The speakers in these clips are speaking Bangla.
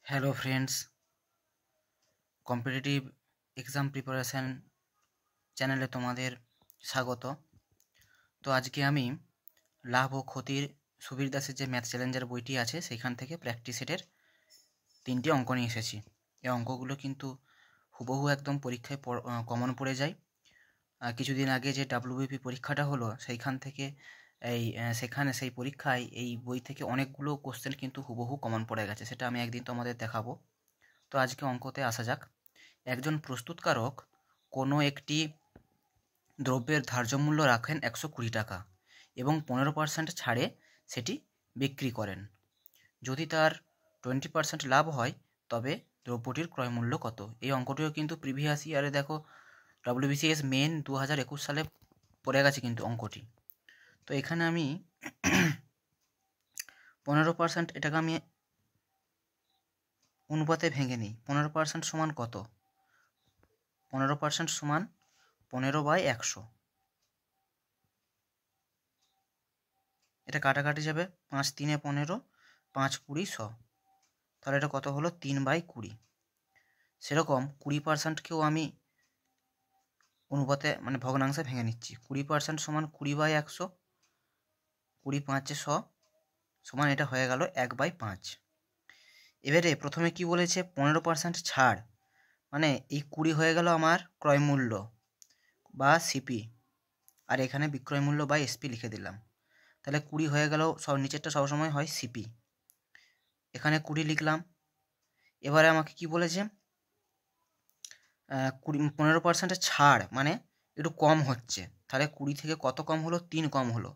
Hello friends, competitive exam preparation চ্যানেলে তোমাদের স্বাগত। তো আজকে আমি লাভ ও ক্ষতির সুবীর দাসের যে ম্যাথ চ্যালেঞ্জার বইটি আছে সেখান থেকে প্র্যাকটিস সেটের 3টি অঙ্ক নিয়ে এসেছি। এই অঙ্কগুলো কিন্তু হুবহু একদম পরীক্ষায় কমন পড়ে যায়। কিছুদিন আগে যে ডাব্লিউবিপি পরীক্ষাটা হলো সেইখান থেকে সেখানে সেই পরীক্ষায় এই বই থেকে অনেকগুলো কোশ্চেন কিন্তু হুবহু কমন পড়ে গেছে, সেটা আমি একদিন তোমাদের দেখাবো। তো আজকে অঙ্কতে আসা যাক। একজন প্রস্তুতকারক কোনো একটি দ্রব্যের ধার্য মূল্য রাখেন 120 টাকা এবং 15% ছাড়ে সেটি বিক্রি করেন। যদি তার 20% লাভ হয় তবে দ্রব্যটির ক্রয় মূল্য কত? এই অঙ্কটিও কিন্তু প্রিভিয়াস ইয়ারে দেখো WBCS মেন 2021 সালে পড়ে গেছে কিন্তু অঙ্কটি। তো এখানে আমি 15%, এটাকে আমি অনুপাতে ভেঙে নিই। 15% সমান কত? 15% সমান 15/100। এটা কাটাকাটি যাবে, 5 3 15, 5 20 100, তাহলে এটা কত হলো? 3/20। সেরকম 20%কেও আমি অনুপাতে মানে ভগ্নাংশে ভেঙে নিচ্ছি। 20% সমান 20/100, 20 5 100 সমান এটা হয়ে গেল 1/5। এবারে প্রথমে কি বলেছে? 15% ছাড়, মানে এই 20 হয়ে গেল আমার ক্রয় মূল্য বা সিপি, আর এখানে বিক্রয় মূল্য বা এসপি লিখে দিলাম। তাহলে 20 হয়ে গেল, সব নিচেরটা সবসময় হয় সিপি, এখানে 20 লিখলাম। এবারে আমাকে কি বলেছে? 15% ছাড় মানে একটু কম হচ্ছে, তাহলে 20 থেকে কত কম হলো? 3 কম হলো,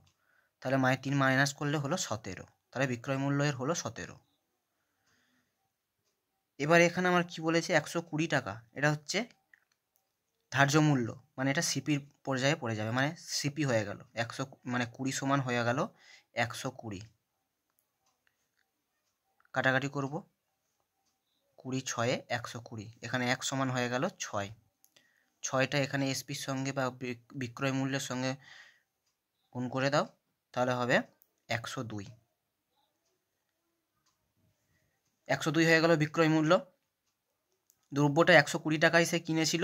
তাহলে 3 মাইনাস করলে হলো 17, তাহলে বিক্রয় মূল্য এর হলো 17। এবার এখানে আমার কি বলেছে? 120 টাকা, এটা হচ্ছে ধার্য মূল্য, মানে এটা সিপির পর্যায়ে পড়ে যাবে, মানে সিপি হয়ে গেল 100, মানে 20 সমান হয়ে গেল 120। কাটাকাটি করব, 20 6 120, এখানে 1 সমান হয়ে গেল 6। 6টা এখানে এসপির সঙ্গে বা বিক্রয় মূল্যের সঙ্গে গুণ করে দাও, তাহলে হবে 102। 102 হয়ে গেল বিক্রয় মূল্য। দ্রব্যটা 120 টাকায় সে কিনেছিল,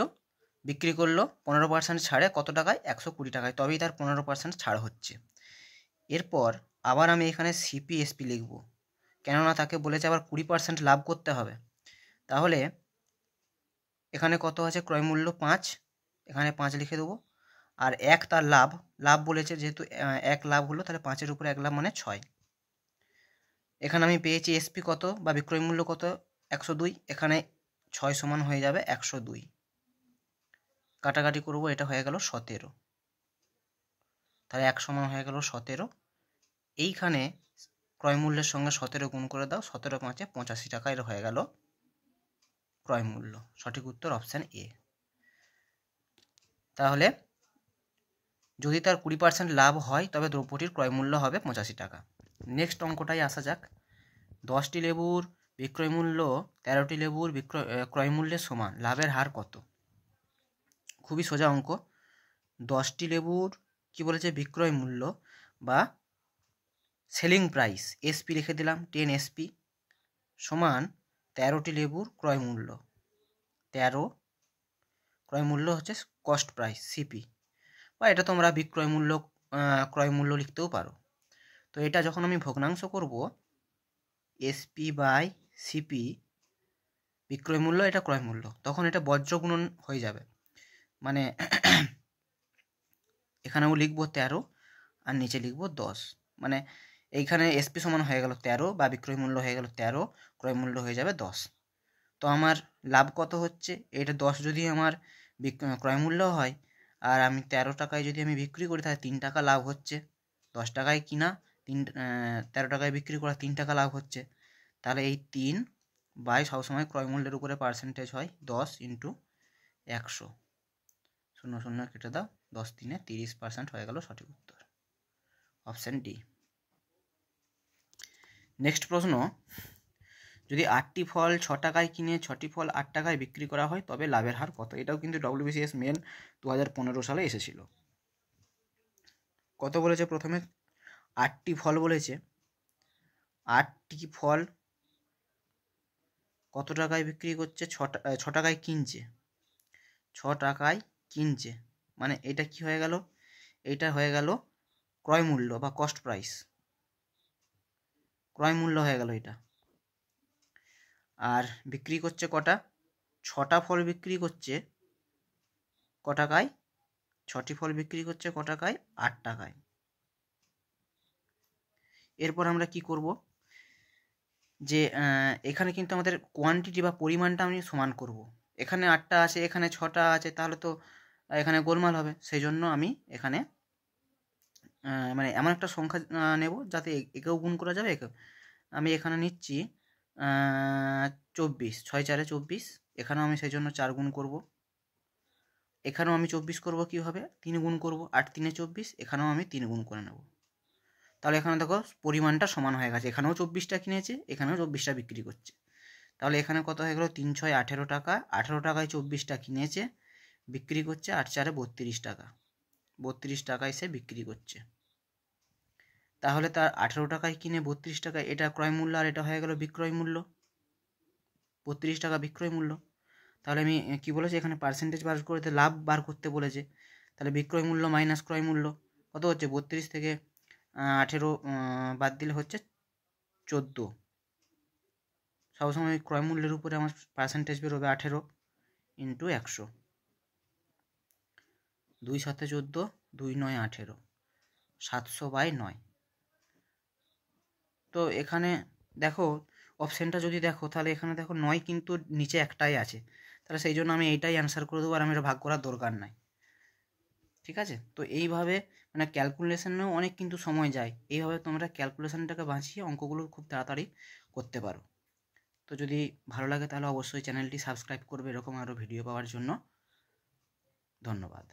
বিক্রি করলো 15% ছাড়ে কত টাকায়? 120 টাকায়, তবেই তার 15% ছাড় হচ্ছে। এরপর আবার আমি এখানে সিপি এসপি লিখব, কেননা তাকে বলেছে আবার 20% লাভ করতে হবে। তাহলে এখানে কত আছে? ক্রয় মূল্য 5, এখানে 5 লিখে দেবো, আর 1 তার লাভ, লাভ বলেছে যেহেতু 1 লাভ হলো, তাহলে 5-এর উপরে 1 লাভ মানে 6। এখানে আমি পেয়েছি এসপি কত বা বিক্রয় মূল্য কত? 102, এখানে 6 সমান হয়ে যাবে 102। কাটাকাটি করব, এটা হয়ে গেল 17, তাহলে 1 সমান হয়ে গেল 17। এইখানে ক্রয় মূল্যের সঙ্গে 17 গুণ করে দাও, 17 5 85 টাকা, এর হয়ে গেল ক্রয় মূল্য। সঠিক উত্তর অপশান এ। তাহলে যদি তার 20% লাভ হয় তবে দ্রব্যটির ক্রয় মূল্য হবে 85 টাকা। নেক্সট অঙ্কটাই আসা যাক। 10টি লেবুর বিক্রয় মূল্য 13টি লেবুর ক্রয় মূল্যের সমান, লাভের হার কত? খুবই সোজা অঙ্ক। 10টি লেবুর কি বলেছে? বিক্রয় মূল্য বা সেলিং প্রাইস, এসপি লিখে দিলাম, 10 এসপি সমান 13টি লেবুর ক্রয় মূল্য। 13 ক্রয় মূল্য হচ্ছে কস্ট প্রাইস, সিপি, বা এটা তোমরা বিক্রয় মূল্য ক্রয় মূল্য লিখতেও পারো। তো এটা যখন আমি ভগ্নাংশ করব, এসপি বাই সিপি, বিক্রয় মূল্য এটা ক্রয় মূল্য, তখন এটা বজ্র গুণন হয়ে যাবে, মানে এখানেও লিখব 13 আর নিচে লিখব 10, মানে এইখানে এসপি সমান হয়ে গেল 13 বা বিক্রয় মূল্য হয়ে গেল 13, ক্রয় মূল্য হয়ে যাবে 10। তো আমার লাভ কত হচ্ছে? এটা 10 যদি আমার ক্রয় মূল্য হয় আর আমি 13 টাকায় যদি আমি বিক্রি করি, তাহলে 3 টাকা লাভ হচ্ছে। 10 টাকায় কিনা, 13 টাকায় বিক্রি করা, 3 টাকা লাভ হচ্ছে। তাহলে এই 3 বাই সবসময় ক্রয় মূল্যের উপরে পার্সেন্টেজ হয় 10 ইন্টু 100, 0 0 কেটে দাও, 10 3 30% হয়ে গেল সঠিক উত্তর, অপশান ডি। নেক্সট প্রশ্ন, যদি 8টি ফল 6 টাকায় কিনে 6টি ফল 8 টাকায় বিক্রি করা হয় তবে লাভের হার কত? এটাও কিন্তু WBCS মেন 2015 সালে এসেছিল। কত বলেছে? প্রথমে 8টি ফল বলেছে, 8টি ফল কত টাকায় বিক্রি করছে? 6 টাকায় কিনছে, 6 টাকায় কিনছে, মানে এটা কি হয়ে গেল? এটা হয়ে গেল ক্রয় মূল্য বা কস্ট প্রাইস, ক্রয় মূল্য হয়ে গেল এটা। আর বিক্রি করছে কটা? 6টা ফল বিক্রি করছে ক টাকায়? 6টি ফল বিক্রি করছে ক টাকায়? 8 টাকায়। এরপর আমরা কি করব, যে এখানে কিন্তু আমাদের কোয়ান্টিটি বা পরিমাণটা আমি সমান করব। এখানে 8টা আছে, এখানে 6টা আছে, তাহলে তো এখানে গোলমাল হবে। সেই জন্য আমি এখানে মানে এমন একটা সংখ্যা নেব যাতে একেও গুণ করা যাবে, একেও। আমি এখানে নিচ্ছি 24, 6 4 24। এখানেও আমি সেই জন্য 4 গুণ করব। এখানেও আমি 24 করব, কীভাবে? 3 গুণ করব, 8 3 24। এখানেও আমি 3 গুণ করে নেব। তাহলে এখানে দেখো পরিমাণটা সমান হয়ে গেছে, এখানেও 24টা কিনেছে, এখানেও 24টা বিক্রি করছে। তাহলে এখানে কত হয়ে গেল? 3 6 18 টাকা, 18 টাকায় 24টা কিনেছে, বিক্রি করছে 8 4 32 টাকা, 32 টাকায় সে বিক্রি করছে। তাহলে তার 18 টাকায় কিনে 32 টাকায়, এটা ক্রয় মূল্য আর এটা হয়ে গেল বিক্রয় মূল্য, 32 টাকা বিক্রয় মূল্য। তাহলে আমি কি বলেছি, এখানে পার্সেন্টেজ বার করতে, লাভ বার করতে বলেছে। তাহলে বিক্রয় মূল্য মাইনাস ক্রয় মূল্য কত হচ্ছে? 32 থেকে 18 বাদ দিলে হচ্ছে 14। সবসময় ক্রয় মূল্যের উপরে আমার পার্সেন্টেজ বেরোবে 18 ইন্টু 100। 2 7 14, 2 9 18, 700/9। তো এখানে দেখো অপশানটা যদি দেখো, তাহলে এখানে দেখো 9 কিন্তু নিচে একটাই আছে, তাহলে সেই জন্য আমি এইটাই অ্যান্সার করে দেবো, আর আমি এটা ভাগ করার দরকার নাই। ঠিক আছে? তো এইভাবে মানে ক্যালকুলেশনেও অনেক কিন্তু সময় যায়, এইভাবে তোমরা ক্যালকুলেশনটাকে বাঁচিয়ে অঙ্কগুলো খুব তাড়াতাড়ি করতে পারো। তো যদি ভালো লাগে তাহলে অবশ্যই চ্যানেলটি সাবস্ক্রাইব করবে এরকম আরও ভিডিও পাওয়ার জন্য। ধন্যবাদ।